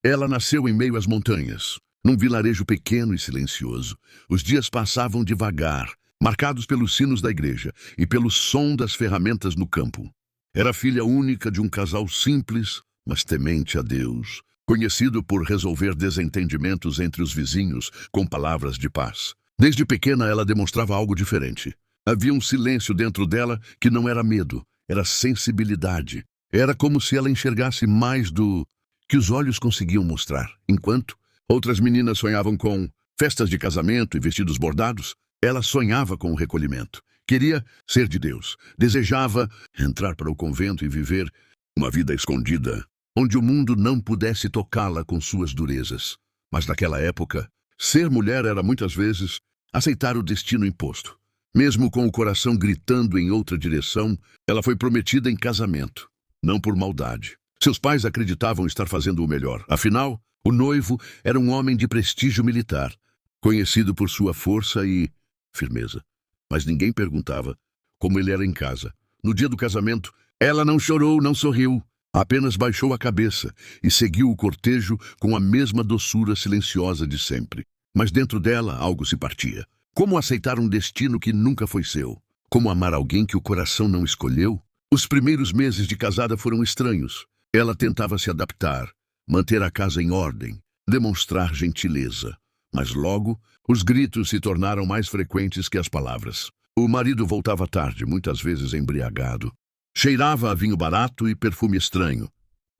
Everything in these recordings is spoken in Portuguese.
Ela nasceu em meio às montanhas, num vilarejo pequeno e silencioso. Os dias passavam devagar, marcados pelos sinos da igreja e pelo som das ferramentas no campo. Era filha única de um casal simples, mas temente a Deus, conhecido por resolver desentendimentos entre os vizinhos com palavras de paz. Desde pequena ela demonstrava algo diferente. Havia um silêncio dentro dela que não era medo, era sensibilidade. Era como se ela enxergasse mais do que os olhos conseguiam mostrar. Enquanto outras meninas sonhavam com festas de casamento e vestidos bordados, ela sonhava com o recolhimento. Queria ser de Deus. Desejava entrar para o convento e viver uma vida escondida, onde o mundo não pudesse tocá-la com suas durezas. Mas naquela época, ser mulher era muitas vezes aceitar o destino imposto. Mesmo com o coração gritando em outra direção, ela foi prometida em casamento, não por maldade. Seus pais acreditavam estar fazendo o melhor. Afinal, o noivo era um homem de prestígio militar, conhecido por sua força e firmeza. Mas ninguém perguntava como ele era em casa. No dia do casamento, ela não chorou, não sorriu. Apenas baixou a cabeça e seguiu o cortejo com a mesma doçura silenciosa de sempre. Mas dentro dela algo se partia. Como aceitar um destino que nunca foi seu? Como amar alguém que o coração não escolheu? Os primeiros meses de casada foram estranhos. Ela tentava se adaptar, manter a casa em ordem, demonstrar gentileza. Mas logo, os gritos se tornaram mais frequentes que as palavras. O marido voltava tarde, muitas vezes embriagado. Cheirava a vinho barato e perfume estranho.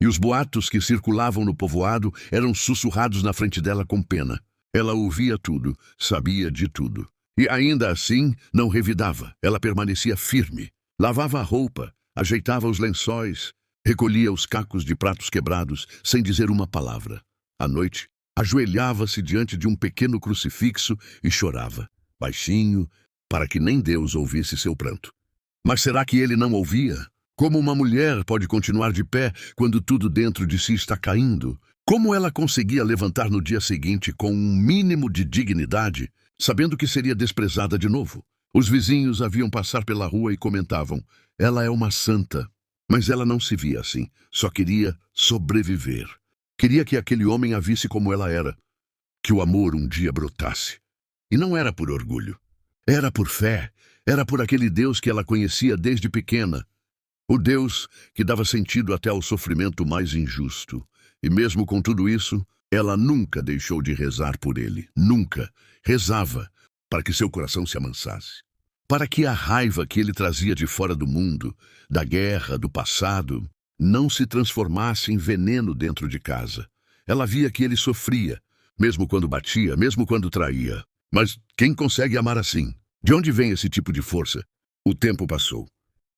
E os boatos que circulavam no povoado eram sussurrados na frente dela com pena. Ela ouvia tudo, sabia de tudo. E ainda assim, não revidava. Ela permanecia firme. Lavava a roupa, ajeitava os lençóis, recolhia os cacos de pratos quebrados, sem dizer uma palavra. À noite, ajoelhava-se diante de um pequeno crucifixo e chorava, baixinho, para que nem Deus ouvisse seu pranto. Mas será que ele não ouvia? Como uma mulher pode continuar de pé quando tudo dentro de si está caindo? Como ela conseguia levantar no dia seguinte com um mínimo de dignidade, sabendo que seria desprezada de novo? Os vizinhos a viam passar pela rua e comentavam: ela é uma santa. Mas ela não se via assim, só queria sobreviver. Queria que aquele homem a visse como ela era, que o amor um dia brotasse. E não era por orgulho, era por fé, era por aquele Deus que ela conhecia desde pequena. O Deus que dava sentido até ao sofrimento mais injusto. E mesmo com tudo isso, ela nunca deixou de rezar por ele. Nunca. Rezava para que seu coração se amansasse. Para que a raiva que ele trazia de fora do mundo, da guerra, do passado, não se transformasse em veneno dentro de casa. Ela via que ele sofria, mesmo quando batia, mesmo quando traía. Mas quem consegue amar assim? De onde vem esse tipo de força? O tempo passou.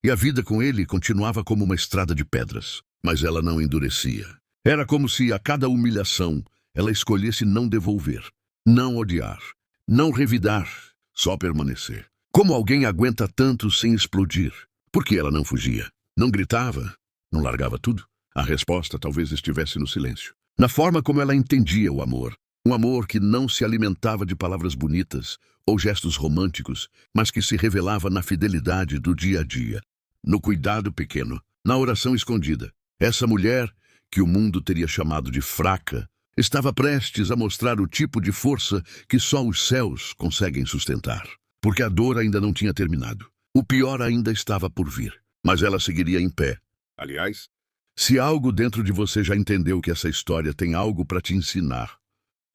E a vida com ele continuava como uma estrada de pedras. Mas ela não endurecia. Era como se a cada humilhação ela escolhesse não devolver, não odiar, não revidar, só permanecer. Como alguém aguenta tanto sem explodir? Por que ela não fugia? Não gritava? Não largava tudo? A resposta talvez estivesse no silêncio. Na forma como ela entendia o amor. Um amor que não se alimentava de palavras bonitas ou gestos românticos, mas que se revelava na fidelidade do dia a dia, no cuidado pequeno, na oração escondida. Essa mulher, que o mundo teria chamado de fraca, estava prestes a mostrar o tipo de força que só os céus conseguem sustentar. Porque a dor ainda não tinha terminado. O pior ainda estava por vir. Mas ela seguiria em pé. Aliás, se algo dentro de você já entendeu que essa história tem algo para te ensinar,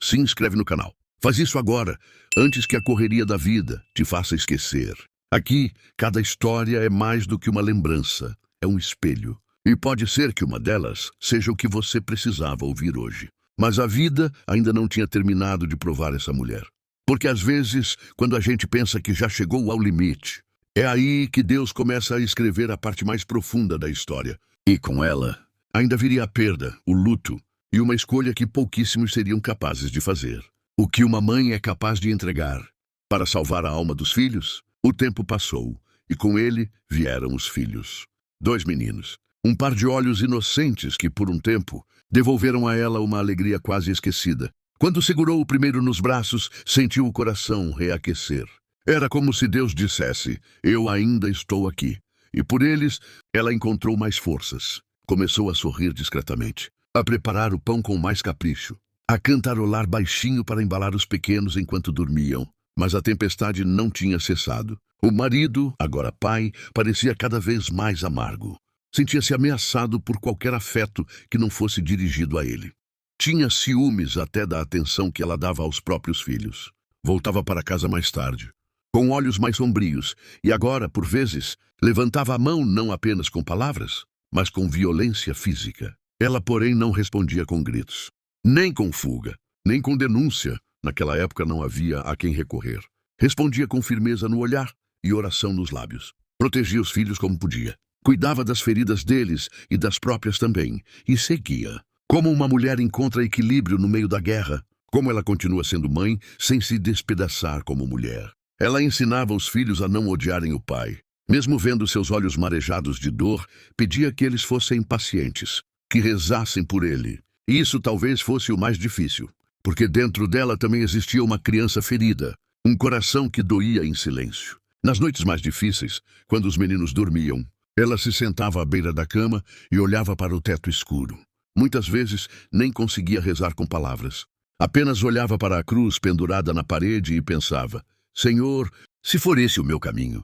se inscreve no canal. Faz isso agora, antes que a correria da vida te faça esquecer. Aqui, cada história é mais do que uma lembrança. É um espelho. E pode ser que uma delas seja o que você precisava ouvir hoje. Mas a vida ainda não tinha terminado de provar essa mulher. Porque às vezes, quando a gente pensa que já chegou ao limite, é aí que Deus começa a escrever a parte mais profunda da história. E com ela, ainda viria a perda, o luto, e uma escolha que pouquíssimos seriam capazes de fazer. O que uma mãe é capaz de entregar para salvar a alma dos filhos? O tempo passou, e com ele vieram os filhos. 2 meninos. Um par de olhos inocentes que, por um tempo, devolveram a ela uma alegria quase esquecida. Quando segurou o primeiro nos braços, sentiu o coração reaquecer. Era como se Deus dissesse: eu ainda estou aqui. E por eles, ela encontrou mais forças. Começou a sorrir discretamente. a preparar o pão com mais capricho, a cantarolar baixinho para embalar os pequenos enquanto dormiam. Mas a tempestade não tinha cessado. O marido, agora pai, parecia cada vez mais amargo. Sentia-se ameaçado por qualquer afeto que não fosse dirigido a ele. Tinha ciúmes até da atenção que ela dava aos próprios filhos. Voltava para casa mais tarde, com olhos mais sombrios, e agora, por vezes, levantava a mão não apenas com palavras, mas com violência física. Ela, porém, não respondia com gritos, nem com fuga, nem com denúncia. Naquela época não havia a quem recorrer. Respondia com firmeza no olhar e oração nos lábios. Protegia os filhos como podia. Cuidava das feridas deles e das próprias também, e seguia. Como uma mulher encontra equilíbrio no meio da guerra, como ela continua sendo mãe sem se despedaçar como mulher. Ela ensinava os filhos a não odiarem o pai. Mesmo vendo seus olhos marejados de dor, pedia que eles fossem pacientes, que rezassem por ele. E isso talvez fosse o mais difícil, porque dentro dela também existia uma criança ferida, um coração que doía em silêncio. Nas noites mais difíceis, quando os meninos dormiam, ela se sentava à beira da cama e olhava para o teto escuro. Muitas vezes nem conseguia rezar com palavras. Apenas olhava para a cruz pendurada na parede e pensava, Senhor, se for esse o meu caminho,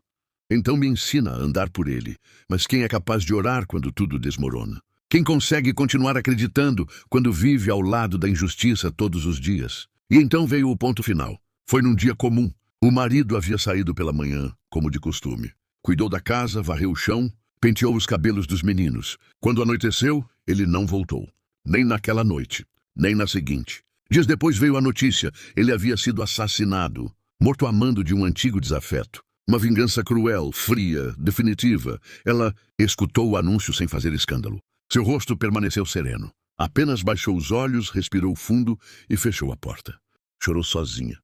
então me ensina a andar por ele. Mas quem é capaz de orar quando tudo desmorona? Quem consegue continuar acreditando quando vive ao lado da injustiça todos os dias? E então veio o ponto final. Foi num dia comum. O marido havia saído pela manhã, como de costume. Cuidou da casa, varreu o chão, penteou os cabelos dos meninos. Quando anoiteceu, ele não voltou. Nem naquela noite, nem na seguinte. Dias depois veio a notícia. Ele havia sido assassinado, morto a mando de um antigo desafeto. Uma vingança cruel, fria, definitiva. Ela escutou o anúncio sem fazer escândalo. Seu rosto permaneceu sereno. Apenas baixou os olhos, respirou fundo e fechou a porta. Chorou sozinha.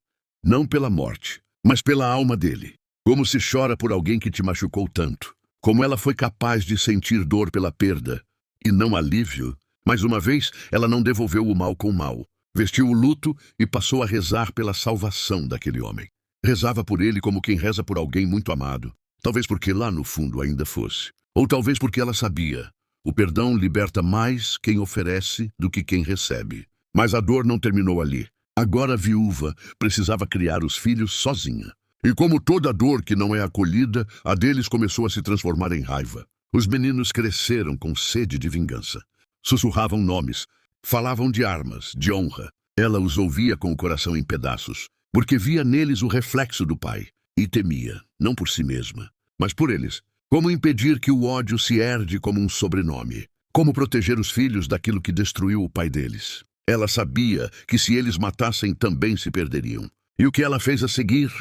Não pela morte, mas pela alma dele. Como se chora por alguém que te machucou tanto. Como ela foi capaz de sentir dor pela perda, e não alívio. Mais uma vez, ela não devolveu o mal com o mal. Vestiu o luto e passou a rezar pela salvação daquele homem. Rezava por ele como quem reza por alguém muito amado. Talvez porque lá no fundo ainda fosse. Ou talvez porque ela sabia. O perdão liberta mais quem oferece do que quem recebe. Mas a dor não terminou ali. Agora viúva, precisava criar os filhos sozinha. E como toda dor que não é acolhida, a deles começou a se transformar em raiva. Os meninos cresceram com sede de vingança. Sussurravam nomes, falavam de armas, de honra. Ela os ouvia com o coração em pedaços, porque via neles o reflexo do pai, e temia, não por si mesma, mas por eles. Como impedir que o ódio se herde como um sobrenome? Como proteger os filhos daquilo que destruiu o pai deles? Ela sabia que se eles matassem também se perderiam. E o que ela fez a seguir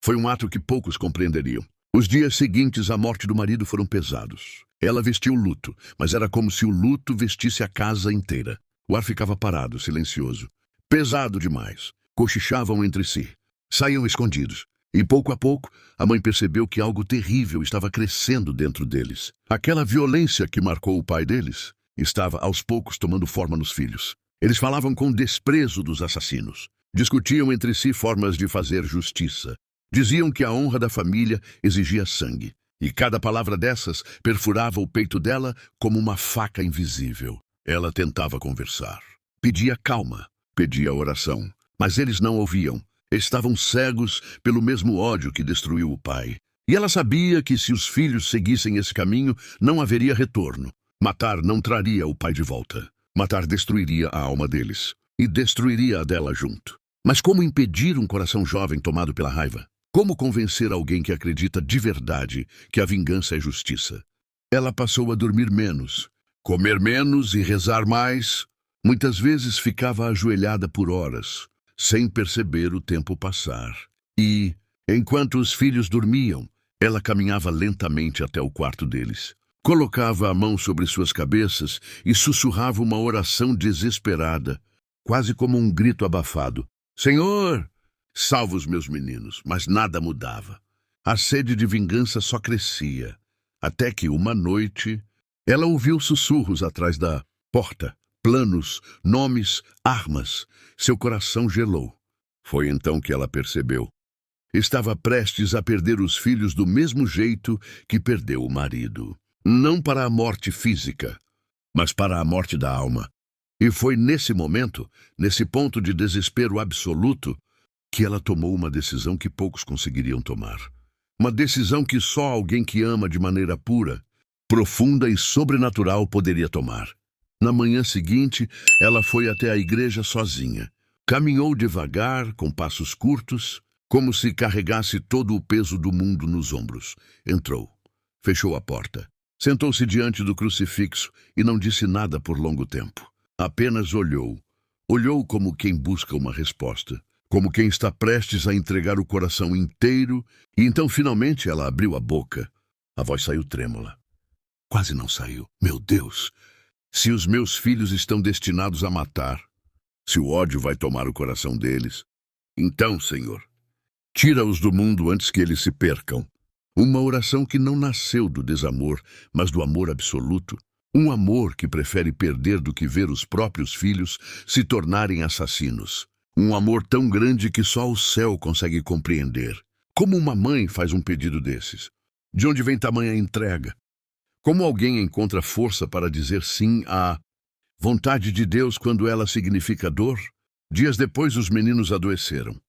foi um ato que poucos compreenderiam. Os dias seguintes à morte do marido foram pesados. Ela vestiu luto, mas era como se o luto vestisse a casa inteira. O ar ficava parado, silencioso. Pesado demais. Cochichavam entre si. Saíam escondidos. E pouco a pouco, a mãe percebeu que algo terrível estava crescendo dentro deles. Aquela violência que marcou o pai deles estava aos poucos tomando forma nos filhos. Eles falavam com desprezo dos assassinos. Discutiam entre si formas de fazer justiça. Diziam que a honra da família exigia sangue. E cada palavra dessas perfurava o peito dela como uma faca invisível. Ela tentava conversar. Pedia calma. Pedia oração. Mas eles não ouviam. Estavam cegos pelo mesmo ódio que destruiu o pai. E ela sabia que se os filhos seguissem esse caminho, não haveria retorno. Matar não traria o pai de volta. Matar destruiria a alma deles. E destruiria a dela junto. Mas como impedir um coração jovem tomado pela raiva? Como convencer alguém que acredita de verdade que a vingança é justiça? Ela passou a dormir menos, comer menos e rezar mais. Muitas vezes ficava ajoelhada por horas, sem perceber o tempo passar. E, enquanto os filhos dormiam, ela caminhava lentamente até o quarto deles. Colocava a mão sobre suas cabeças e sussurrava uma oração desesperada, quase como um grito abafado. Senhor, salva os meus meninos, mas nada mudava. A sede de vingança só crescia, até que uma noite ela ouviu sussurros atrás da porta, planos, nomes, armas. Seu coração gelou. Foi então que ela percebeu. Estava prestes a perder os filhos do mesmo jeito que perdeu o marido. Não para a morte física, mas para a morte da alma. E foi nesse momento, nesse ponto de desespero absoluto, que ela tomou uma decisão que poucos conseguiriam tomar. Uma decisão que só alguém que ama de maneira pura, profunda e sobrenatural poderia tomar. Na manhã seguinte, ela foi até a igreja sozinha. Caminhou devagar, com passos curtos, como se carregasse todo o peso do mundo nos ombros. Entrou. Fechou a porta. Sentou-se diante do crucifixo e não disse nada por longo tempo. Apenas olhou. Olhou como quem busca uma resposta, como quem está prestes a entregar o coração inteiro, e então finalmente ela abriu a boca. A voz saiu trêmula. Quase não saiu. Meu Deus! Se os meus filhos estão destinados a matar, se o ódio vai tomar o coração deles, então, Senhor, tira-os do mundo antes que eles se percam. Uma oração que não nasceu do desamor, mas do amor absoluto. Um amor que prefere perder do que ver os próprios filhos se tornarem assassinos. Um amor tão grande que só o céu consegue compreender. Como uma mãe faz um pedido desses? De onde vem tamanha entrega? Como alguém encontra força para dizer sim à vontade de Deus quando ela significa dor? Dias depois, os meninos adoeceram.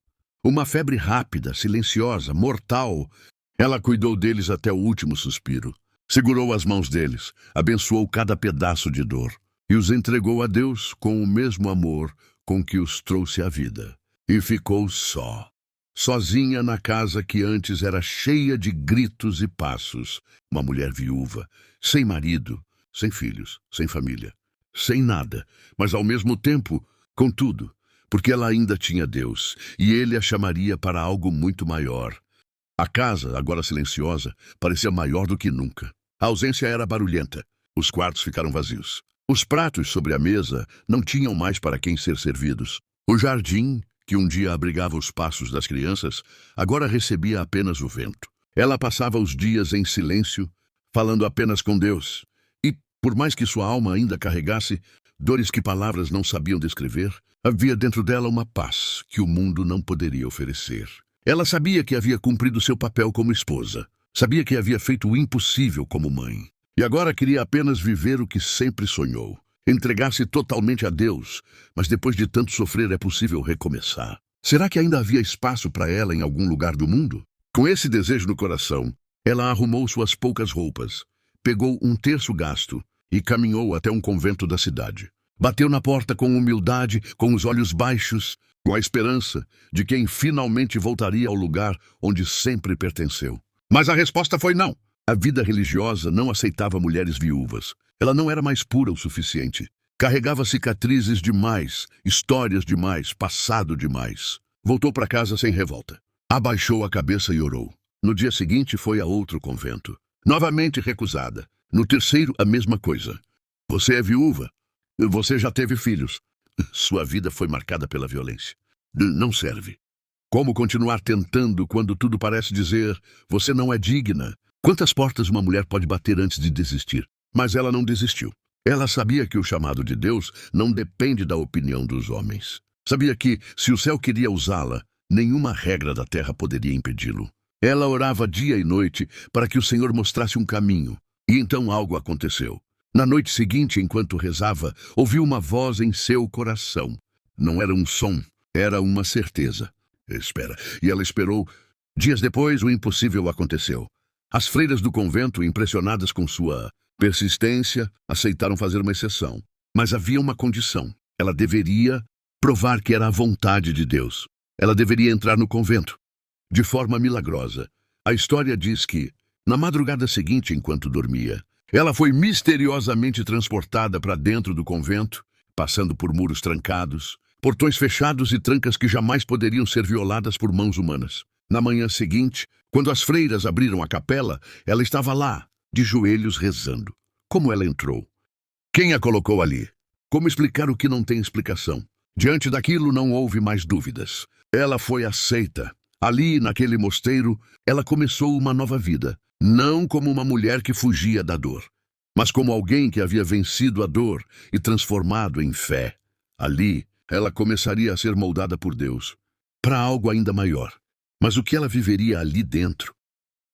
Uma febre rápida, silenciosa, mortal. Ela cuidou deles até o último suspiro. Segurou as mãos deles, abençoou cada pedaço de dor e os entregou a Deus com o mesmo amor com que os trouxe à vida. E ficou só, sozinha na casa que antes era cheia de gritos e passos. Uma mulher viúva, sem marido, sem filhos, sem família, sem nada, mas ao mesmo tempo com tudo, porque ela ainda tinha Deus e ele a chamaria para algo muito maior. A casa, agora silenciosa, parecia maior do que nunca. A ausência era barulhenta. Os quartos ficaram vazios. Os pratos sobre a mesa não tinham mais para quem ser servidos. O jardim, que um dia abrigava os passos das crianças, agora recebia apenas o vento. Ela passava os dias em silêncio, falando apenas com Deus. E, por mais que sua alma ainda carregasse dores que palavras não sabiam descrever, havia dentro dela uma paz que o mundo não poderia oferecer. Ela sabia que havia cumprido seu papel como esposa. Sabia que havia feito o impossível como mãe. E agora queria apenas viver o que sempre sonhou. Entregar-se totalmente a Deus. Mas depois de tanto sofrer é possível recomeçar. Será que ainda havia espaço para ela em algum lugar do mundo? Com esse desejo no coração, ela arrumou suas poucas roupas, pegou um terço gasto e caminhou até um convento da cidade. Bateu na porta com humildade, com os olhos baixos, com a esperança de quem finalmente voltaria ao lugar onde sempre pertenceu. Mas a resposta foi não. A vida religiosa não aceitava mulheres viúvas. Ela não era mais pura o suficiente. Carregava cicatrizes demais, histórias demais, passado demais. Voltou para casa sem revolta. Abaixou a cabeça e orou. No dia seguinte foi a outro convento. Novamente recusada. No terceiro, a mesma coisa. Você é viúva. Você já teve filhos. Sua vida foi marcada pela violência. Não serve. Como continuar tentando quando tudo parece dizer, você não é digna? Quantas portas uma mulher pode bater antes de desistir? Mas ela não desistiu. Ela sabia que o chamado de Deus não depende da opinião dos homens. Sabia que, se o céu queria usá-la, nenhuma regra da terra poderia impedi-lo. Ela orava dia e noite para que o Senhor mostrasse um caminho. E então algo aconteceu. Na noite seguinte, enquanto rezava, ouviu uma voz em seu coração. Não era um som, era uma certeza. Espera. E ela esperou. Dias depois, o impossível aconteceu. As freiras do convento, impressionadas com sua persistência, aceitaram fazer uma exceção. Mas havia uma condição. Ela deveria provar que era a vontade de Deus. Ela deveria entrar no convento. De forma milagrosa. A história diz que, na madrugada seguinte, enquanto dormia, ela foi misteriosamente transportada para dentro do convento, passando por muros trancados, portões fechados e trancas que jamais poderiam ser violadas por mãos humanas. Na manhã seguinte, quando as freiras abriram a capela, ela estava lá, de joelhos rezando. Como ela entrou? Quem a colocou ali? Como explicar o que não tem explicação? Diante daquilo não houve mais dúvidas. Ela foi aceita. Ali, naquele mosteiro, ela começou uma nova vida. Não como uma mulher que fugia da dor, mas como alguém que havia vencido a dor e transformado em fé. Ali, ela começaria a ser moldada por Deus, para algo ainda maior. Mas o que ela viveria ali dentro?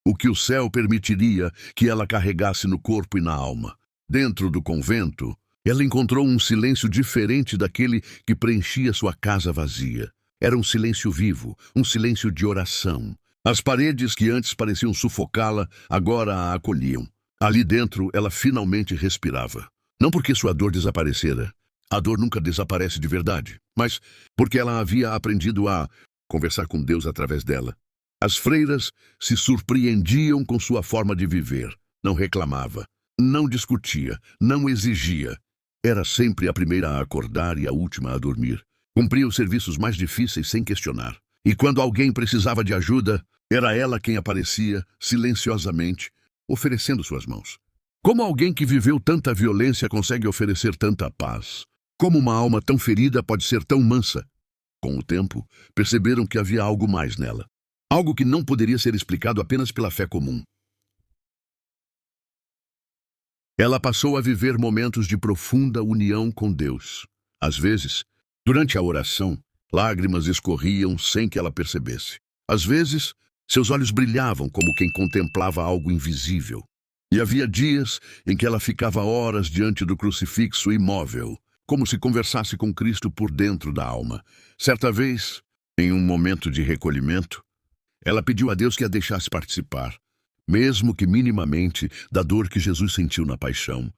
O que o céu permitiria que ela carregasse no corpo e na alma? Dentro do convento, Ela encontrou um silêncio diferente daquele que preenchia sua casa vazia. Era um silêncio vivo, um silêncio de oração. As paredes que antes pareciam sufocá-la, agora a acolhiam. Ali dentro, ela finalmente respirava. Não porque sua dor desaparecera. A dor nunca desaparece de verdade, mas porque ela havia aprendido a conversar com Deus através dela. As freiras se surpreendiam com sua forma de viver. Não reclamava, não discutia, não exigia. Era sempre a primeira a acordar e a última a dormir. Cumpria os serviços mais difíceis sem questionar. E quando alguém precisava de ajuda, era ela quem aparecia, silenciosamente, oferecendo suas mãos. Como alguém que viveu tanta violência consegue oferecer tanta paz? Como uma alma tão ferida pode ser tão mansa? Com o tempo, perceberam que havia algo mais nela. Algo que não poderia ser explicado apenas pela fé comum. Ela passou a viver momentos de profunda união com Deus. Às vezes, durante a oração, lágrimas escorriam sem que ela percebesse. Às vezes, seus olhos brilhavam como quem contemplava algo invisível. E havia dias em que ela ficava horas diante do crucifixo imóvel, como se conversasse com Cristo por dentro da alma. Certa vez, em um momento de recolhimento, ela pediu a Deus que a deixasse participar, mesmo que minimamente, da dor que Jesus sentiu na paixão.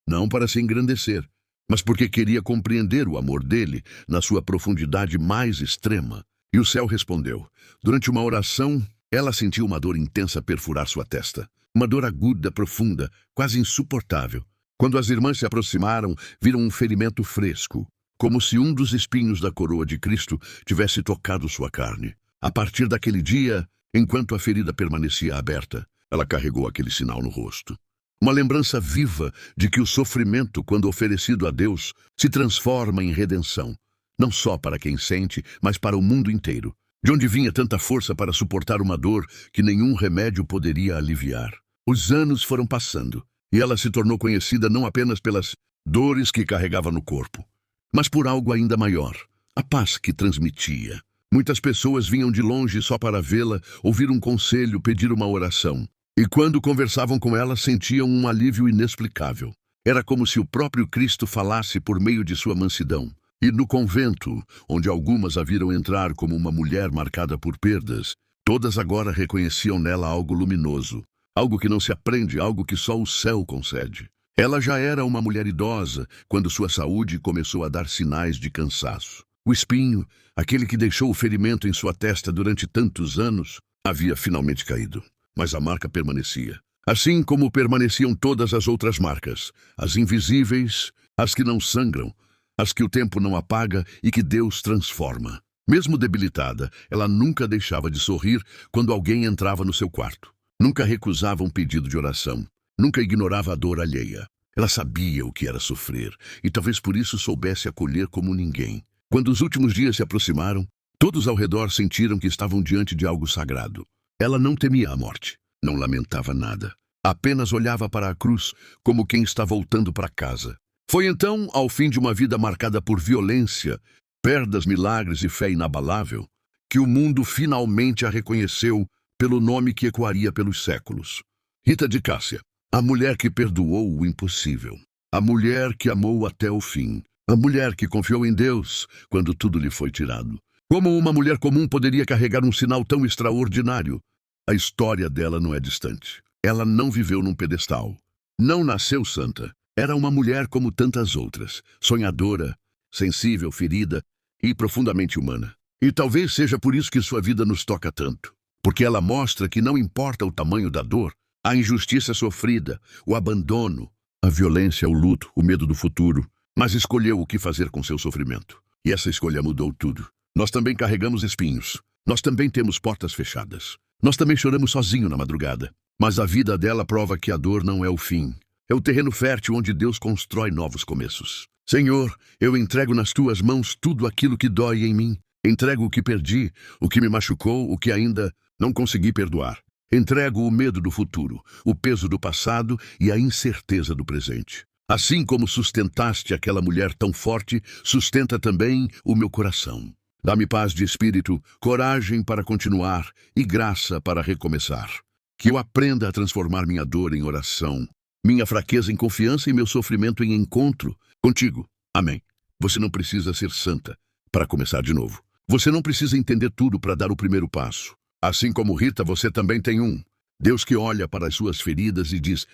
Não para se engrandecer, mas porque queria compreender o amor dele na sua profundidade mais extrema. E o céu respondeu. Durante uma oração, ela sentiu uma dor intensa perfurar sua testa. Uma dor aguda, profunda, quase insuportável. Quando as irmãs se aproximaram, viram um ferimento fresco, como se um dos espinhos da coroa de Cristo tivesse tocado sua carne. A partir daquele dia, enquanto a ferida permanecia aberta, ela carregou aquele sinal no rosto. Uma lembrança viva de que o sofrimento, quando oferecido a Deus, se transforma em redenção. Não só para quem sente, mas para o mundo inteiro. De onde vinha tanta força para suportar uma dor que nenhum remédio poderia aliviar? Os anos foram passando, e ela se tornou conhecida não apenas pelas dores que carregava no corpo, mas por algo ainda maior, a paz que transmitia. Muitas pessoas vinham de longe só para vê-la, ouvir um conselho, pedir uma oração. E quando conversavam com ela, sentiam um alívio inexplicável. Era como se o próprio Cristo falasse por meio de sua mansidão. E no convento, onde algumas a viram entrar como uma mulher marcada por perdas, todas agora reconheciam nela algo luminoso, algo que não se aprende, algo que só o céu concede. Ela já era uma mulher idosa quando sua saúde começou a dar sinais de cansaço. O espinho, aquele que deixou o ferimento em sua testa durante tantos anos, havia finalmente caído. Mas a marca permanecia. Assim como permaneciam todas as outras marcas, as invisíveis, as que não sangram, as que o tempo não apaga e que Deus transforma. Mesmo debilitada, ela nunca deixava de sorrir quando alguém entrava no seu quarto. Nunca recusava um pedido de oração. Nunca ignorava a dor alheia. Ela sabia o que era sofrer e talvez por isso soubesse acolher como ninguém. Quando os últimos dias se aproximaram, todos ao redor sentiram que estavam diante de algo sagrado. Ela não temia a morte, não lamentava nada. Apenas olhava para a cruz como quem está voltando para casa. Foi então, ao fim de uma vida marcada por violência, perdas, milagres e fé inabalável, que o mundo finalmente a reconheceu pelo nome que ecoaria pelos séculos. Rita de Cássia, a mulher que perdoou o impossível, a mulher que amou até o fim, a mulher que confiou em Deus quando tudo lhe foi tirado. Como uma mulher comum poderia carregar um sinal tão extraordinário? A história dela não é distante. Ela não viveu num pedestal. Não nasceu santa. Era uma mulher como tantas outras, sonhadora, sensível, ferida e profundamente humana. E talvez seja por isso que sua vida nos toca tanto. Porque ela mostra que não importa o tamanho da dor, a injustiça sofrida, o abandono, a violência, o luto, o medo do futuro, mas escolheu o que fazer com seu sofrimento. E essa escolha mudou tudo. Nós também carregamos espinhos. Nós também temos portas fechadas. Nós também choramos sozinho na madrugada. Mas a vida dela prova que a dor não é o fim. É o terreno fértil onde Deus constrói novos começos. Senhor, eu entrego nas tuas mãos tudo aquilo que dói em mim. Entrego o que perdi, o que me machucou, o que ainda não consegui perdoar. Entrego o medo do futuro, o peso do passado e a incerteza do presente. Assim como sustentaste aquela mulher tão forte, sustenta também o meu coração. Dá-me paz de espírito, coragem para continuar e graça para recomeçar. Que eu aprenda a transformar minha dor em oração, minha fraqueza em confiança e meu sofrimento em encontro, Contigo. Amém. Você não precisa ser santa para começar de novo. Você não precisa entender tudo para dar o primeiro passo. Assim como Rita, você também tem um Deus que olha para as suas feridas e diz: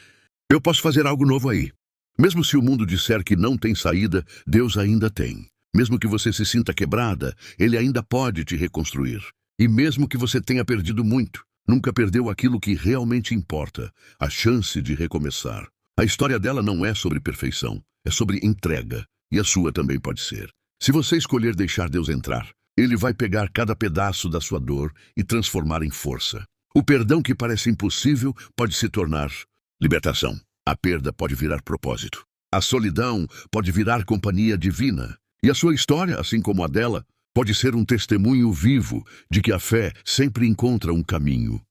eu posso fazer algo novo aí. Mesmo se o mundo disser que não tem saída, Deus ainda tem. Mesmo que você se sinta quebrada, Ele ainda pode te reconstruir. E mesmo que você tenha perdido muito, nunca perdeu aquilo que realmente importa, a chance de recomeçar. A história dela não é sobre perfeição, é sobre entrega. E a sua também pode ser. Se você escolher deixar Deus entrar, Ele vai pegar cada pedaço da sua dor e transformar em força. O perdão que parece impossível pode se tornar libertação. A perda pode virar propósito. A solidão pode virar companhia divina. E a sua história, assim como a dela, pode ser um testemunho vivo de que a fé sempre encontra um caminho.